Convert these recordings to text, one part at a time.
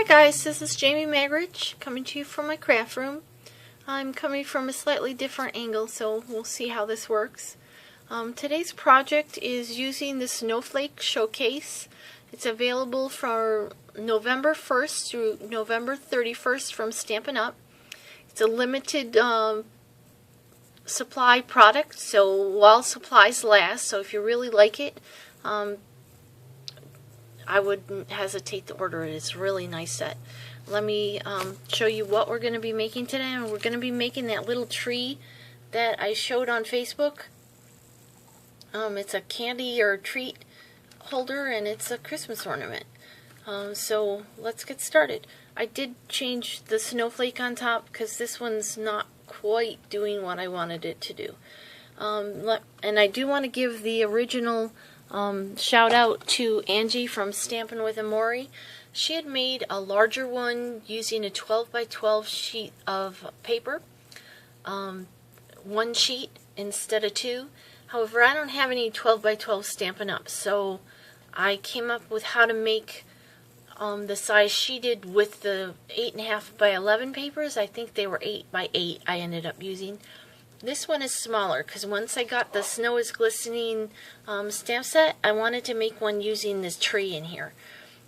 guys, this is Jamie Magridge coming to you from my craft room. I'm coming from a slightly different angle, so we'll see how this works. Today's project is using the Snowflake showcase. It's available for November 1st through November 31st from STAMPI'N'UP. It's a limited supply product, so while supplies last, so if you really like it, I wouldn't hesitate to order it. It's a really nice set. Let me show you what we're going to be making today. And we're going to be making that little tree that I showed on Facebook. It's a candy or treat holder, and it's a Christmas ornament. So let's get started. I did change the snowflake on top because this one's not quite doing what I wanted it to do. And I do want to give the original shout out to Angie from Stampin' with Amori. She had made a larger one using a 12 by 12 sheet of paper, one sheet instead of two. However, I don't have any 12 by 12 Stampin' Up, so I came up with how to make the size she did with the 8.5 by 11 papers. I think they were 8 by 8 I ended up using. This one is smaller because once I got the Snow is Glistening stamp set, I wanted to make one using this tree in here.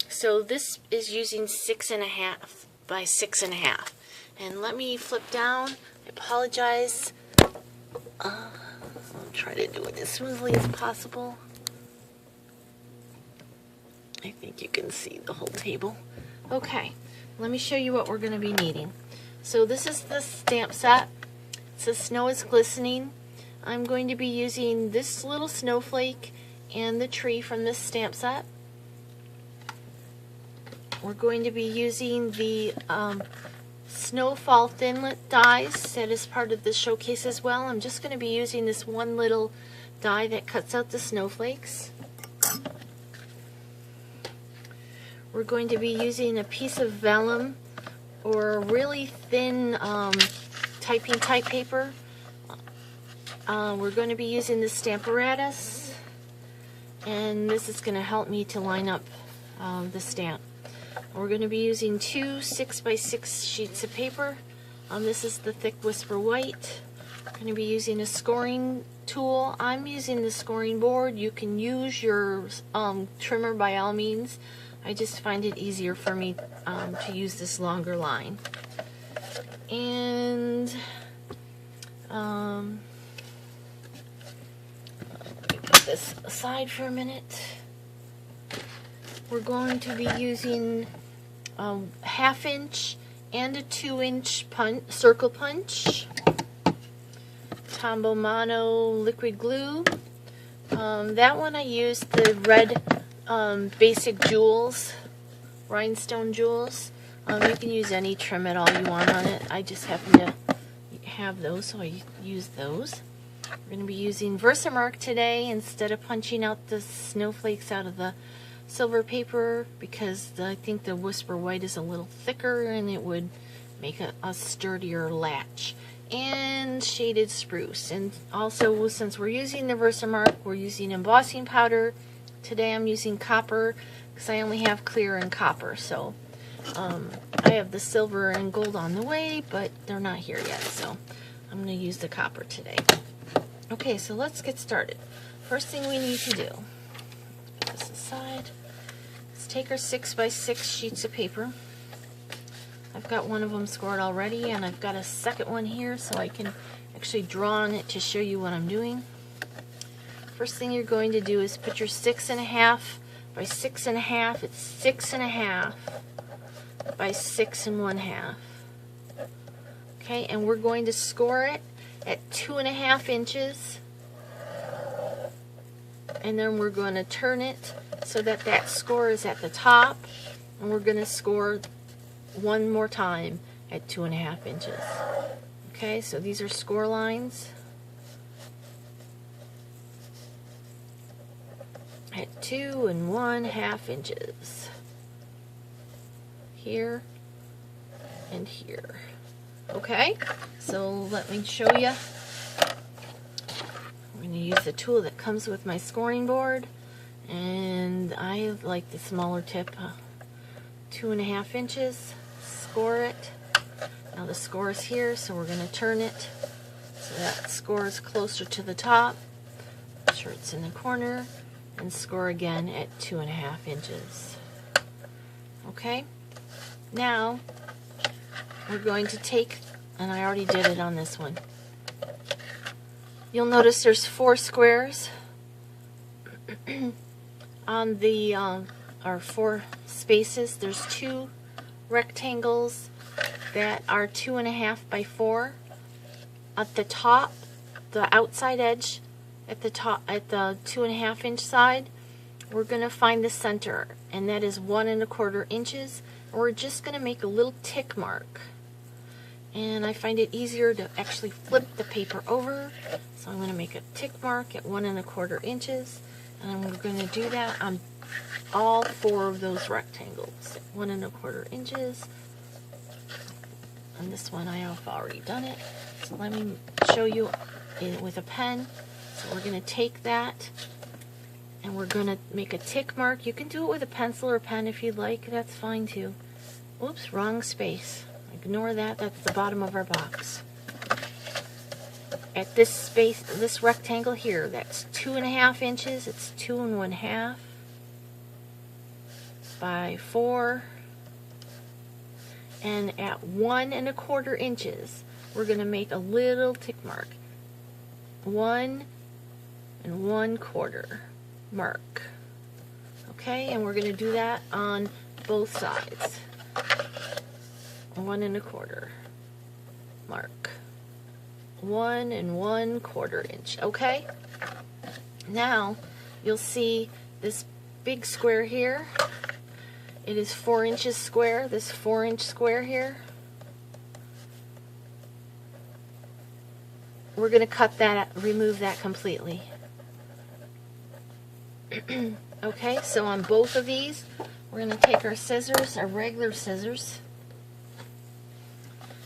So this is using 6.5 by 6.5. And let me flip down. I apologize. I'll try to do it as smoothly as possible. I think you can see the whole table. Okay, let me show you what we're going to be needing. So this is the stamp set. It says Snow is Glistening. I'm going to be using this little snowflake and the tree from this stamp set. We're going to be using the Snowfall Thinlet dies that is part of the showcase as well. I'm just going to be using this one little die that cuts out the snowflakes. We're going to be using a piece of vellum or a really thin typing type paper. We're going to be using the Stamparatus, and this is going to help me to line up the stamp. We're going to be using two 6 by 6 sheets of paper. This is the thick Whisper White. I'm going to be using a scoring tool. I'm using the scoring board. You can use your trimmer by all means. I just find it easier for me to use this longer line. And let me put this aside for a minute. We're going to be using a 1/2 inch and a 2-inch circle punch, Tombow Mono liquid glue. That one I used the red basic jewels, rhinestone jewels. You can use any trim at all you want on it. I just happen to have those, so I use those. We're going to be using Versamark today instead of punching out the snowflakes out of the silver paper because I think the Whisper White is a little thicker and it would make a sturdier latch. And shaded spruce. And also, since we're using the Versamark, we're using embossing powder. Today I'm using copper because I only have clear and copper. So I have the silver and gold on the way, but they're not here yet. So I'm going to use the copper today. Okay, so let's get started. First thing we need to do, put this aside, is take our 6 by 6 sheets of paper. I've got one of them scored already, and I've got a second one here so I can actually draw on it to show you what I'm doing. First thing you're going to do is put your 6.5 by 6.5. It's 6.5 by 6 1/2. Okay, and we're going to score it at 2.5 inches, and then we're going to turn it so that that score is at the top, and we're going to score one more time at 2.5 inches. Okay, so these are score lines at 2 1/2 inches here and here. Okay, so let me show you. I'm going to use the tool that comes with my scoring board, and I like the smaller tip 2.5 inches, score it. Now the score is here, so we're going to turn it so that score is closer to the top. Make sure it's in the corner, and score again at 2.5 inches. Okay, now we're going to take, and I already did it on this one. You'll notice there's 4 squares on the, or 4 spaces. There's 2 rectangles that are 2.5 by 4. At the top, the outside edge, at the top, at the 2.5 inch side, we're going to find the center, and that is 1.25 inches. And we're just going to make a little tick mark. And I find it easier to actually flip the paper over, so I'm going to make a tick mark at 1.25 inches, and we're going to do that on all 4 of those rectangles at 1.25 inches. On this one I have already done it, so let me show you with a pen. So we're going to take that and we're going to make a tick mark. You can do it with a pencil or pen if you'd like, that's fine too. Oops, wrong space. Ignore that, that's the bottom of our box. At this space, this rectangle here, that's 2.5 inches, it's 2 1/2 by 4. And at 1.25 inches, we're going to make a little tick mark. 1 1/4 mark. Okay, and we're going to do that on both sides. 1 1/4 mark. 1 1/4 inch. Okay, now you'll see this big square here. It is 4 inches square, this 4-inch square here. We're going to cut that, remove that completely. Okay, so on both of these, we're going to take our scissors, our regular scissors,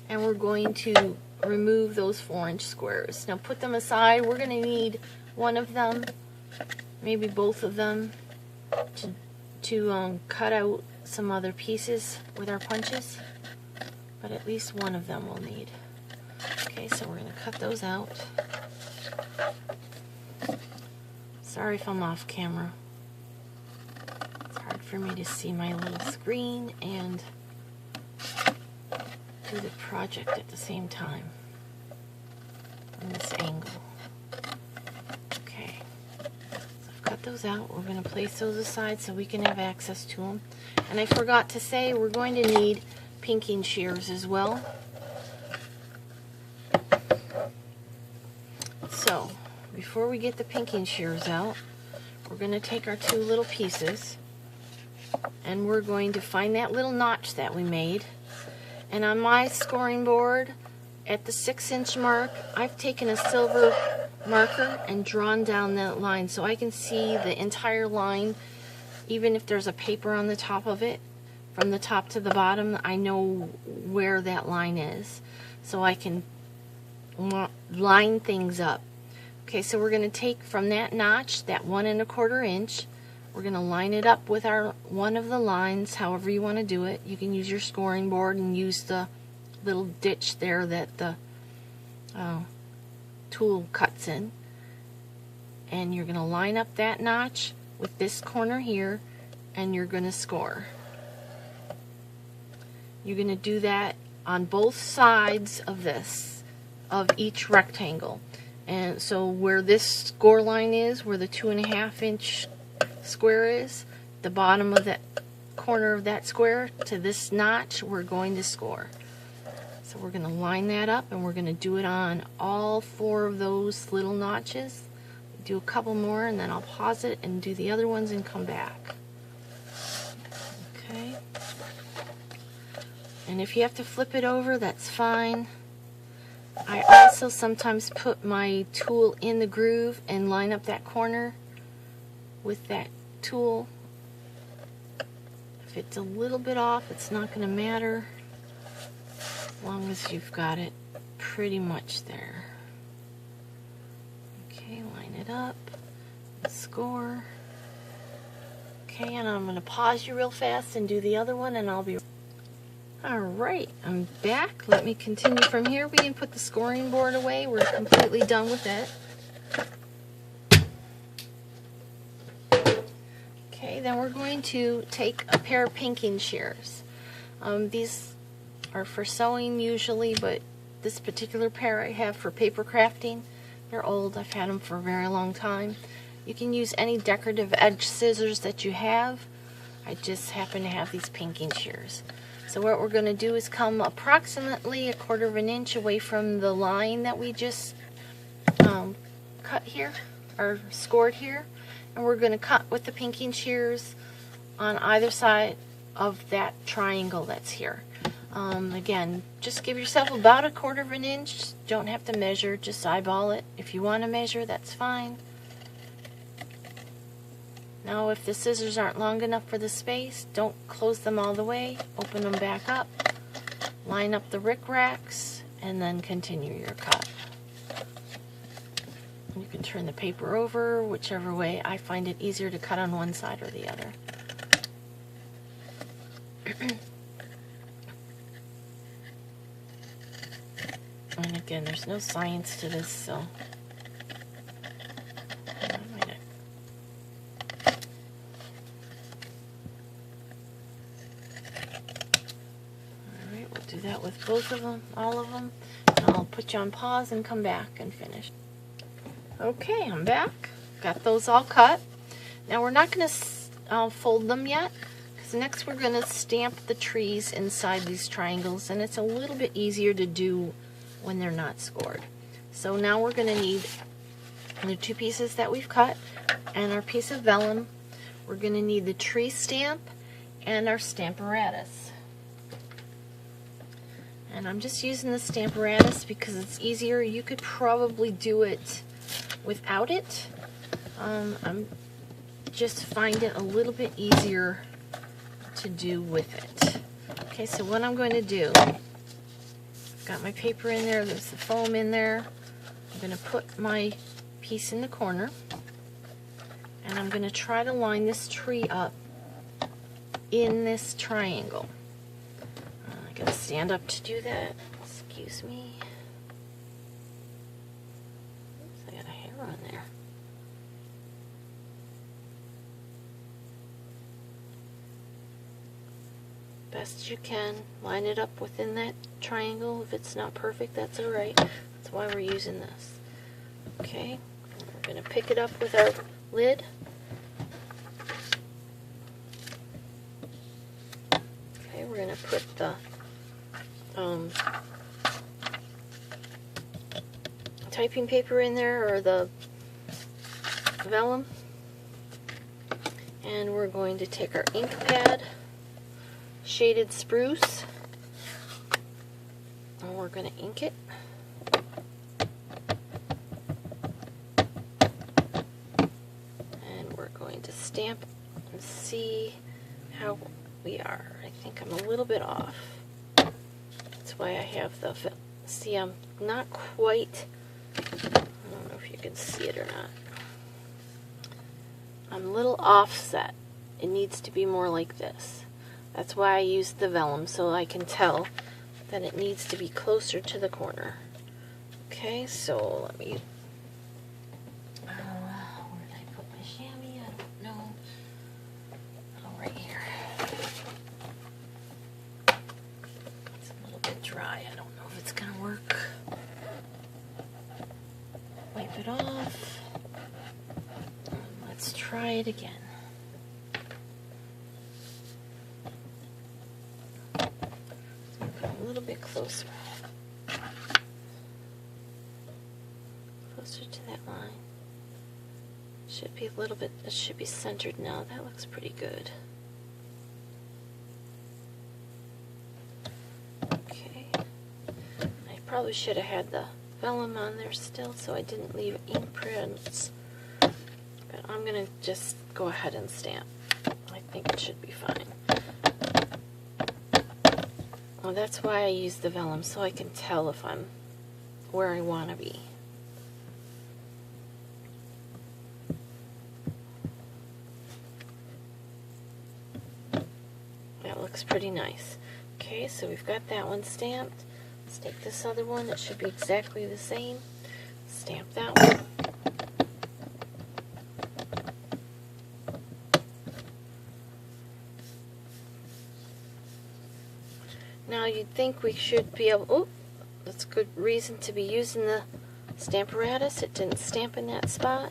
and we're going to remove those 4-inch squares. Now put them aside. We're going to need one of them, maybe both of them, to cut out some other pieces with our punches, but at least one of them we'll need. Okay, so we're going to cut those out. Sorry if I'm off camera. It's hard for me to see my little screen and do the project at the same time from this angle. Okay, so I've cut those out. We're going to place those aside so we can have access to them. And I forgot to say, we're going to need pinking shears as well. So, before we get the pinking shears out, we're going to take our 2 little pieces and we're going to find that little notch that we made. And on my scoring board, at the 6-inch mark, I've taken a silver marker and drawn down that line so I can see the entire line. Even if there's a paper on the top of it, from the top to the bottom, I know where that line is, so I can line things up. Okay, so we're going to take from that notch, that 1 1/4 inch, we're going to line it up with our one of the lines, however you want to do it. You can use your scoring board and use the little ditch there that the tool cuts in. And you're going to line up that notch with this corner here, and you're going to score. You're going to do that on both sides of this, of each rectangle. And so where this score line is, where the 2.5 inch square is, the bottom of that corner of that square to this notch, we're going to score. So we're going to line that up, and we're going to do it on all 4 of those little notches. Do a couple more, and then I'll pause it and do the other ones and come back. Okay. And if you have to flip it over, that's fine. I also sometimes put my tool in the groove and line up that corner with that tool. If it's a little bit off, it's not going to matter as long as you've got it pretty much there. Okay, line it up, score. Okay, and I'm going to pause you real fast and do the other one, and I'll be... Alright, I'm back. Let me continue from here. We can put the scoring board away. We're completely done with it. Okay, then we're going to take a pair of pinking shears. These are for sewing usually, but this particular pair I have for paper crafting. They're old. I've had them for a very long time. You can use any decorative edge scissors that you have. I just happen to have these pinking shears. So what we're going to do is come approximately 1/4 inch away from the line that we just cut here, or scored here. And we're going to cut with the pinking shears on either side of that triangle that's here. Again, just give yourself about 1/4 inch. Don't have to measure, just eyeball it. If you want to measure, that's fine. Now if the scissors aren't long enough for the space, don't close them all the way. Open them back up, line up the rickracs, and then continue your cut. You can turn the paper over, whichever way. I find it easier to cut on one side or the other. And again, there's no science to this, so alright, we'll do that with both of them, all of them. And I'll put you on pause and come back and finish. Okay, I'm back. Got those all cut. Now we're not going to fold them yet, because next we're going to stamp the trees inside these triangles, and it's a little bit easier to do when they're not scored. So now we're going to need the 2 pieces that we've cut and our piece of vellum. We're going to need the tree stamp and our stamparatus. And I'm just using the stamparatus because it's easier. You could probably do it without it. I'm just find it a little bit easier to do with it. Okay, so what I'm going to do, I've got my paper in there, there's the foam in there. I'm going to put my piece in the corner, and I'm going to try to line this tree up in this triangle. I got to stand up to do that. Excuse me. Oops, I got a hair on there. Best you can, line it up within that triangle. If it's not perfect, that's alright. That's why we're using this. Okay, we're going to pick it up with our lid. Okay, we're going to put the typing paper in there, or the vellum, and we're going to take our ink pad, shaded spruce, and we're going to ink it. And we're going to stamp and see how we are. I think I'm a little bit off. That's why I have the, see, I'm not quite, I don't know if you can see it or not. I'm a little offset. It needs to be more like this. That's why I used the vellum, so I can tell that it needs to be closer to the corner. Okay, so let me, where did I put my chamois? I don't know. Oh, right here. It's a little bit dry. I don't know if it's going to work. Wipe it off. Let's try it again. A little bit closer. Closer to that line. Should be a little bit, it should be centered now. That looks pretty good. Okay. I probably should have had the vellum on there still so I didn't leave ink prints. But I'm going to just go ahead and stamp. I think it should be fine. Well, that's why I use the vellum, so I can tell if I'm where I want to be. looks pretty nice. Okay, so we've got that one stamped. Let's take this other one. It should be exactly the same. Stamp that one. Now you'd think we should be able, oh, that's a good reason to be using the Stamparatus. It didn't stamp in that spot.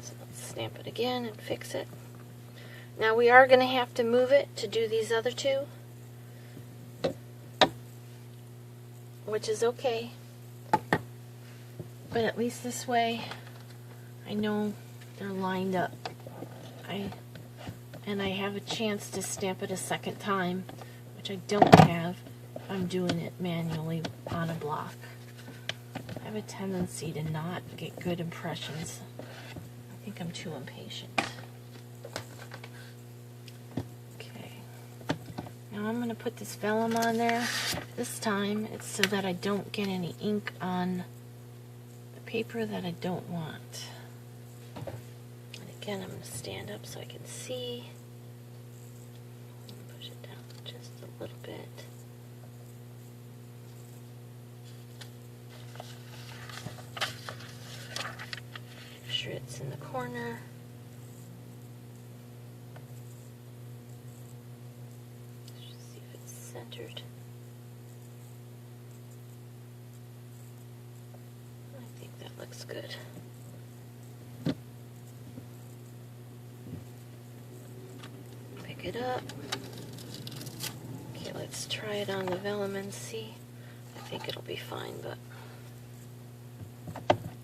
So let's stamp it again and fix it. Now we are going to have to move it to do these other two, which is okay. But at least this way I know they're lined up. And I have a chance to stamp it a second time, which I don't have if I'm doing it manually on a block. I have a tendency to not get good impressions. I think I'm too impatient. Okay. Now I'm going to put this vellum on there. This time it's so that I don't get any ink on the paper that I don't want. And again, I'm going to stand up so I can see. Push it down just a little bit. Make sure it's in the corner. Let's just see if it's centered. I think that looks good. Pick it up. Okay, let's try it on the vellum and see. I think it'll be fine, but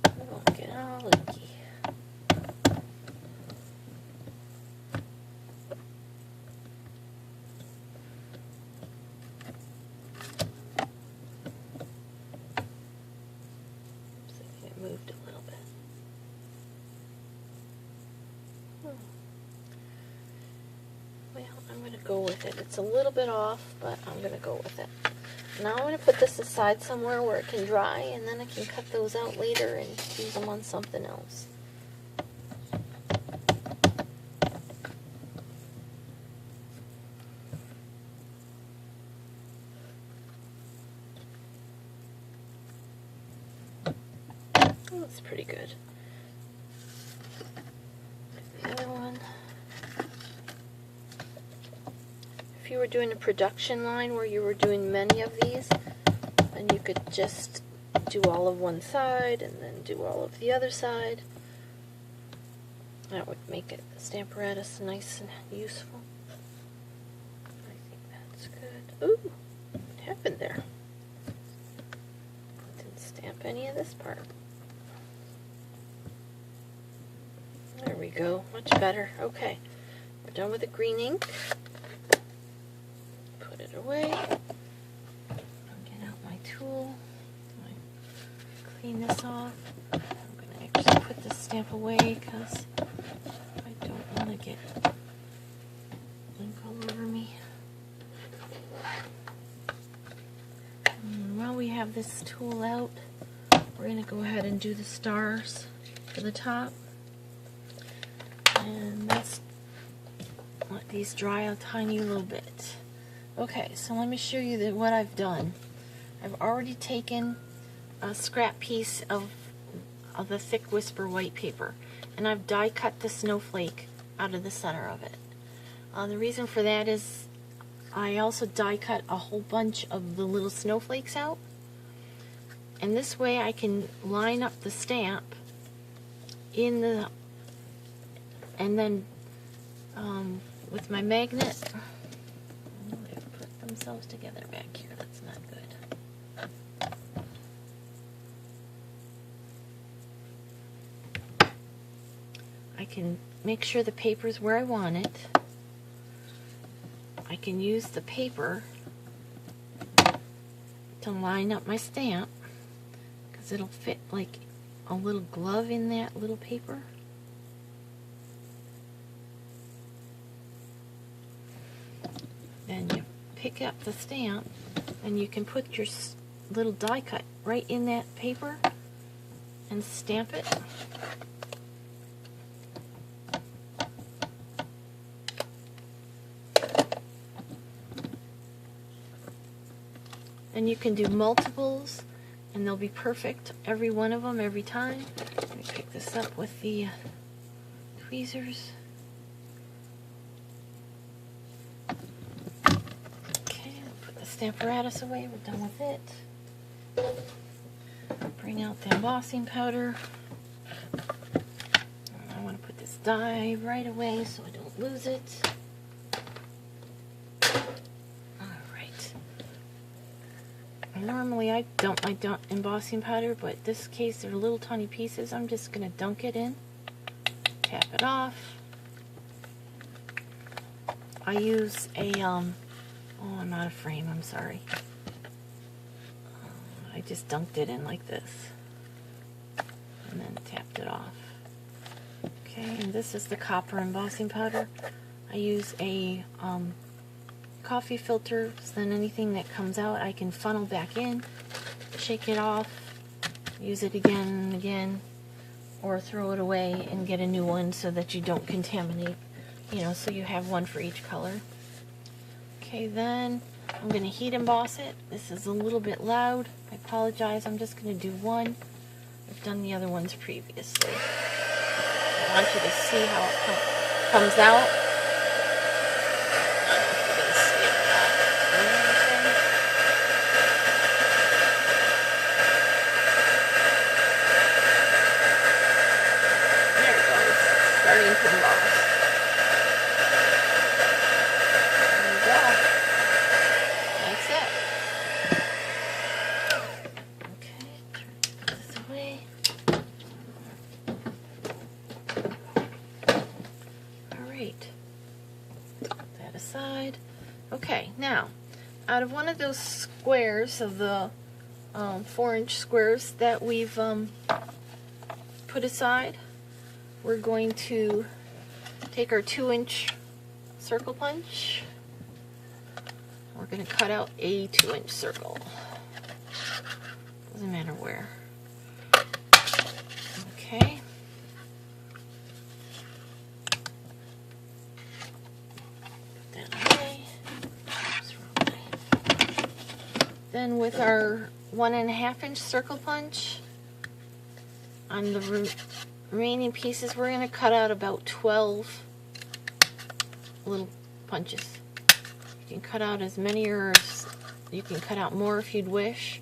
it won't get all inky. Oops, I think it moved a little bit. Well, I'm going to go with it. It's a little bit off, but I'm going to go with it. Now I'm going to put this aside somewhere where it can dry, and then I can cut those out later and use them on something else. Oh, that's pretty good. The other one. If you were doing a production line where you were doing many of these, then you could just do all of one side and then do all of the other side. That would make it, the Stamparatus, nice and useful. I think that's good. Ooh, what happened there? Didn't stamp any of this part. There we go, much better. Okay, we're done with the green ink. Put it away. Get out my tool. Clean this off. I'm going to actually put this stamp away because I don't want to get ink all over me. And while we have this tool out, we're going to go ahead and do the stars for the top. And let's let these dry a tiny little bit. Okay, so let me show you what I've done. I've already taken a scrap piece of the thick Whisper white paper, and I've die cut the snowflake out of the center of it. The reason for that is I also die cut a whole bunch of the little snowflakes out, and this way I can line up the stamp in the, and then with my magnet, they've put themselves together back here. That's not good. I can make sure the paper's where I want it. I can use the paper to line up my stamp because it'll fit like a little glove in that little paper. Then you pick up the stamp and you can put your little die cut right in that paper and stamp it. And you can do multiples, and they'll be perfect, every one of them, every time. Let me pick this up with the tweezers. Okay, put the Stamparatus away. We're done with it. Bring out the embossing powder. I want to put this die right away so I don't lose it. Alright. Normally I don't embossing powder, but in this case they're little tiny pieces. I'm just going to dunk it in. Tap it off. I use a, oh, I'm out of frame, I'm sorry. I just dunked it in like this. And then tapped it off. Okay, and this is the copper embossing powder. I use a coffee filter, so then anything that comes out I can funnel back in, shake it off, use it again and again, or throw it away and get a new one so that you don't contaminate, you know, so you have one for each color. Okay, then I'm going to heat emboss it. This is a little bit loud. I apologize. I'm just going to do one. I've done the other ones previously. I want you to see how it comes out. There it goes. Starting to emboss. There you go. That's it. Okay, turn this away. Alright. Put that aside. Okay, now, out of one of those squares of the 4-inch squares that we've put aside, we're going to take our 2-inch circle punch. We're going to cut out a 2-inch circle. Doesn't matter where. Okay. Put that away. Oops, wrong way. Then with our 1.5-inch circle punch, on the remaining pieces, we're going to cut out about 12 little punches. You can cut out as many, or you can cut out more if you'd wish.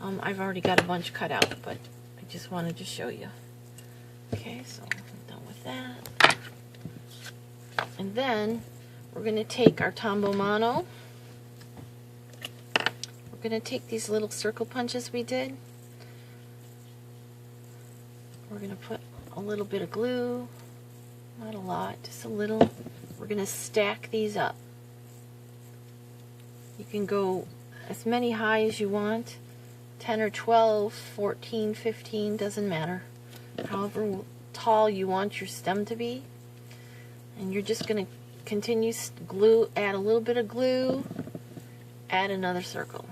I've already got a bunch cut out, but I just wanted to show you. Okay, so I'm done with that. And then we're going to take our Tombow Mono. We're going to take these little circle punches we did. We're going to put a little bit of glue, not a lot, just a little. We're going to stack these up. You can go as many high as you want, 10 or 12, 14, 15, doesn't matter. However tall you want your stem to be. And you're just going to continue glue, add a little bit of glue, add another circle.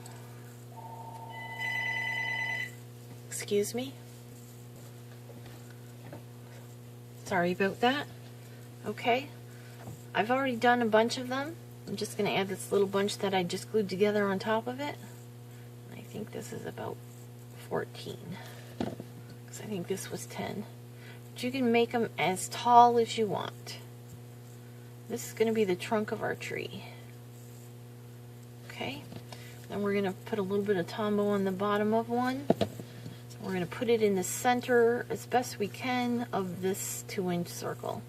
Excuse me. Sorry about that. Okay. I've already done a bunch of them. I'm just going to add this little bunch that I just glued together on top of it. I think this is about 14. Because I think this was 10. But you can make them as tall as you want. This is going to be the trunk of our tree. Okay. Then we're going to put a little bit of Tombow on the bottom of one. We're going to put it in the center as best we can of this 2-inch circle.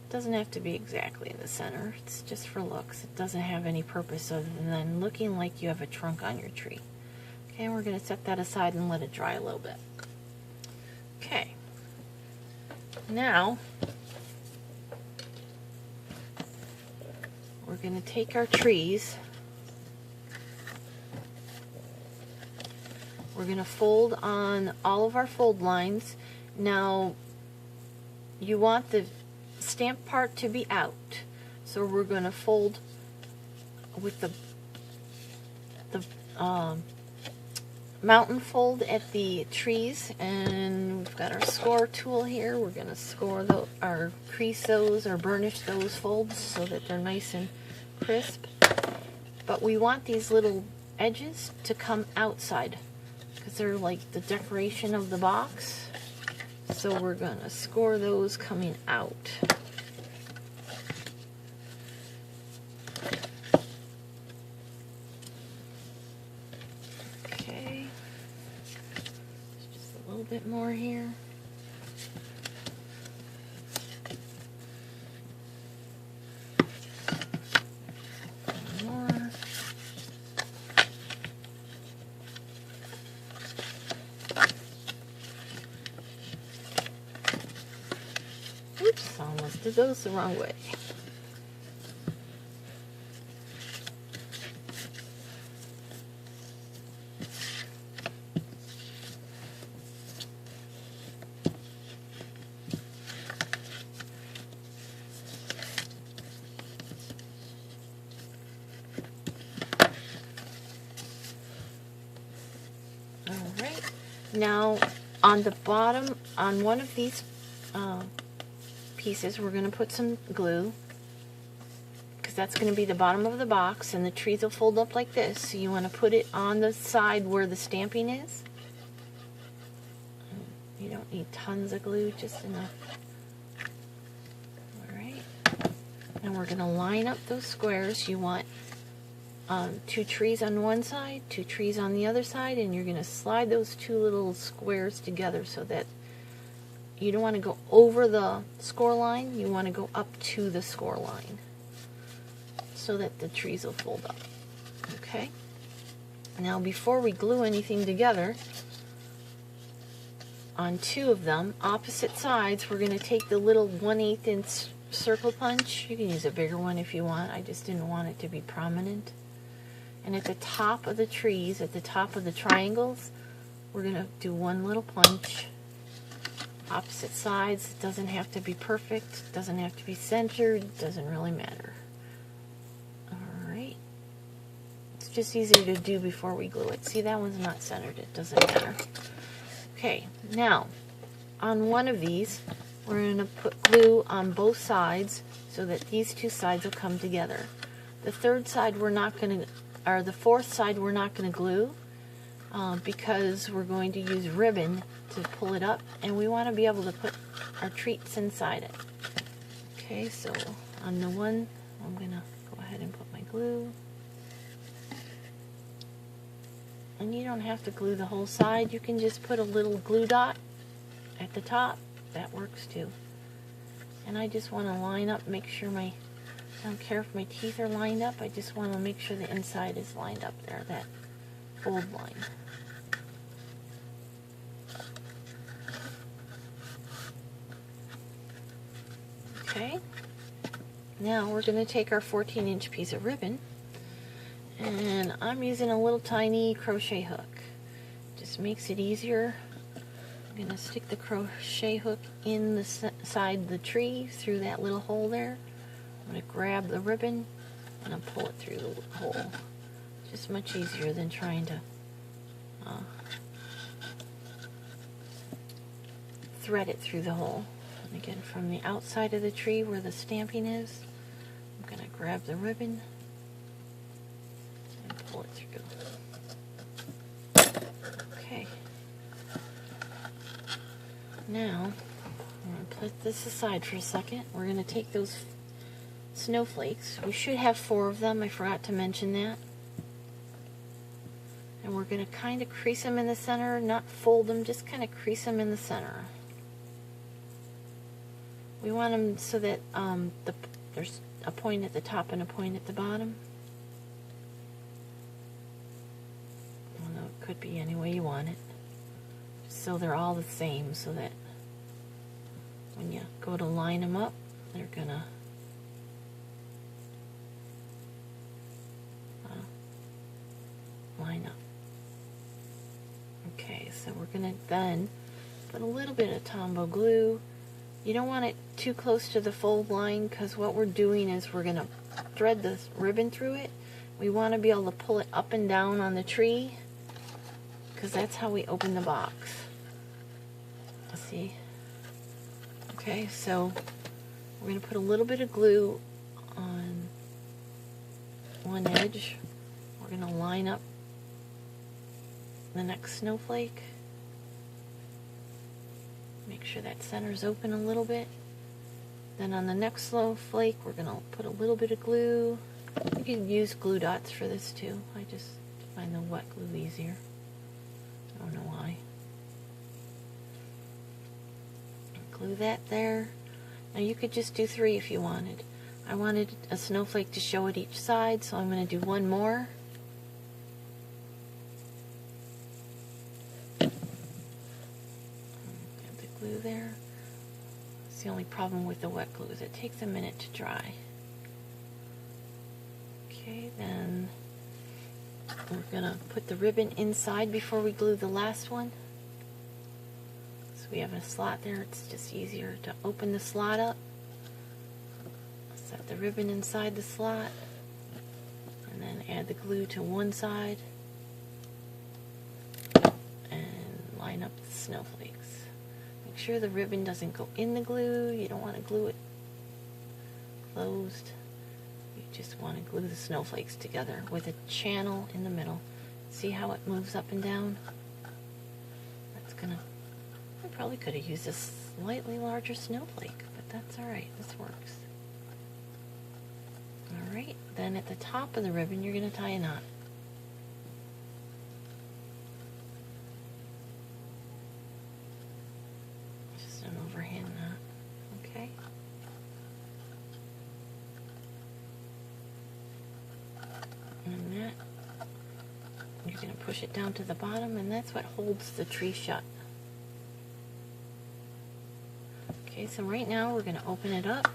It doesn't have to be exactly in the center. It's just for looks. It doesn't have any purpose other than looking like you have a trunk on your tree. Okay, and we're going to set that aside and let it dry a little bit. Okay. Now, we're going to take our trees. We're going to fold on all of our fold lines. Now, you want the stamp part to be out. So we're going to fold with the mountain fold at the trees. And we've got our score tool here. We're going to score our crease those or burnish those folds so that they're nice and crisp. But we want these little edges to come outside because they're like the decoration of the box. So we're going to score those coming out. Okay. Just a little bit more here. Oops, almost did those the wrong way. All right, now on the bottom, on one of these pieces, we're going to put some glue because that's going to be the bottom of the box, and the trees will fold up like this. So you want to put it on the side where the stamping is. You don't need tons of glue, just enough. Alright, and we're going to line up those squares. You want 2 trees on one side, 2 trees on the other side, and you're going to slide those 2 little squares together so that you don't want to go over the score line, you want to go up to the score line so that the trees will fold up. Okay? Now before we glue anything together, on 2 of them, opposite sides, we're going to take the little 1/8 inch circle punch. You can use a bigger one if you want, I just didn't want it to be prominent. And at the top of the trees, at the top of the triangles, we're going to do 1 little punch. Opposite sides, it doesn't have to be perfect, it doesn't have to be centered, it doesn't really matter. Alright, it's just easier to do before we glue it. See, that one's not centered, it doesn't matter. Okay, now on one of these, we're going to put glue on both sides so that these 2 sides will come together. The third side we're not going to, or the fourth side we're not going to glue because we're going to use ribbon to pull it up, and we want to be able to put our treats inside it. Okay, so on the one, I'm going to go ahead and put my glue. And you don't have to glue the whole side, you can just put a little glue dot at the top. That works too. And I just want to line up, make sure I don't care if my teeth are lined up, I just want to make sure the inside is lined up there, that fold line. Okay, now we're going to take our 14-inch piece of ribbon, and I'm using a little tiny crochet hook. Just makes it easier. I'm going to stick the crochet hook in the side of the tree through that little hole there. I'm going to grab the ribbon and I'll pull it through the hole. Just much easier than trying to thread it through the hole. And again, from the outside of the tree where the stamping is, I'm going to grab the ribbon and pull it through. Okay. Now, I'm going to put this aside for a second. We're going to take those snowflakes. We should have 4 of them. I forgot to mention that. And we're going to kind of crease them in the center, not fold them, just kind of crease them in the center. We want them so that there's a point at the top and a point at the bottom. Well, no, it could be any way you want it. Just so they're all the same, so that when you go to line them up, they're going to line up. Okay, so we're going to then put a little bit of Tombow glue. You don't want it too close to the fold line, because what we're doing is we're going to thread the ribbon through it. We want to be able to pull it up and down on the tree, because that's how we open the box. See? Okay, so we're going to put a little bit of glue on one edge. We're going to line up the next snowflake. Make sure that center's open a little bit. Then on the next snowflake, we're going to put a little bit of glue. You can use glue dots for this too. I just find the wet glue easier. I don't know why. Glue that there. Now you could just do 3 if you wanted. I wanted a snowflake to show at each side, so I'm going to do 1 more. Get the glue there. That's the only problem with the wet glue is it takes a minute to dry. Okay, then we're going to put the ribbon inside before we glue the last one. So we have a slot there. It's just easier to open the slot up. Set the ribbon inside the slot. And then add the glue to one side. And line up the snowflakes. Make sure the ribbon doesn't go in the glue. You don't want to glue it closed. You just want to glue the snowflakes together with a channel in the middle. See how it moves up and down? That's gonna... I probably could have used a slightly larger snowflake, but that's alright. This works. Alright, then at the top of the ribbon, you're going to tie a knot. Just an overhand knot. Okay. And that, you're going to push it down to the bottom, and that's what holds the tree shut. Okay, so right now we're going to open it up.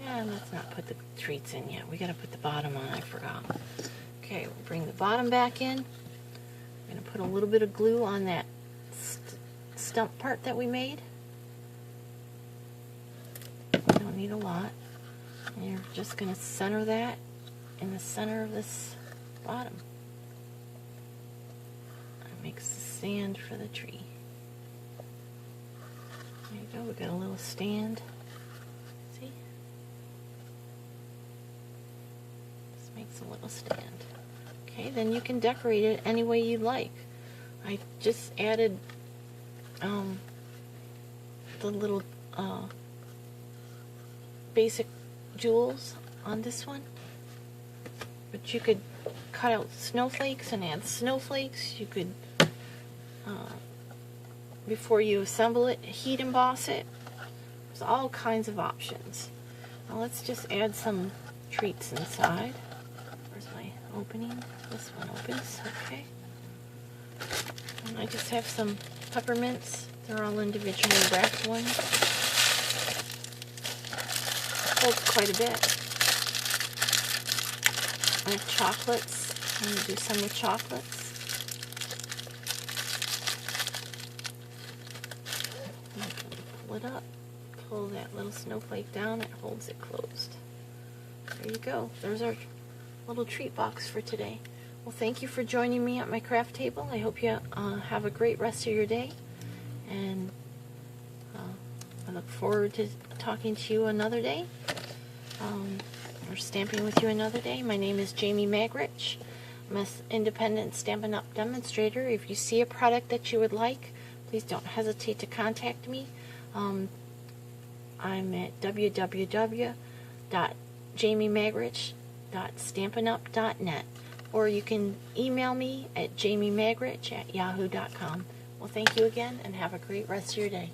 And let's not put the treats in yet. We got to put the bottom on, I forgot. Okay, we'll bring the bottom back in. I'm going to put a little bit of glue on that stump part that we made. You don't need a lot. And you're just going to center that in the center of this bottom. That makes the stand for the tree. There you go, we got a little stand. See? This makes a little stand. Okay, then you can decorate it any way you like. I just added the little basic jewels on this one. But you could cut out snowflakes and add snowflakes. You could, before you assemble it, heat emboss it. There's all kinds of options. Now let's just add some treats inside. Where's my opening? This one opens, okay. And I just have some peppermints. They're all individually wrapped ones. Holds quite a bit. I have chocolates. I'm going to do some with chocolates. Pull it up. Pull that little snowflake down. It holds it closed. There you go. There's our little treat box for today. Well, thank you for joining me at my craft table. I hope you have a great rest of your day. And I look forward to talking to you another day. Or stamping with you another day. My name is Jamie Magrich. I'm an independent Stampin' Up! Demonstrator. If you see a product that you would like, please don't hesitate to contact me. I'm at www.jamiemagrich.stampinup.net, or you can email me at jamiemagrich@yahoo.com. Well, thank you again, and have a great rest of your day.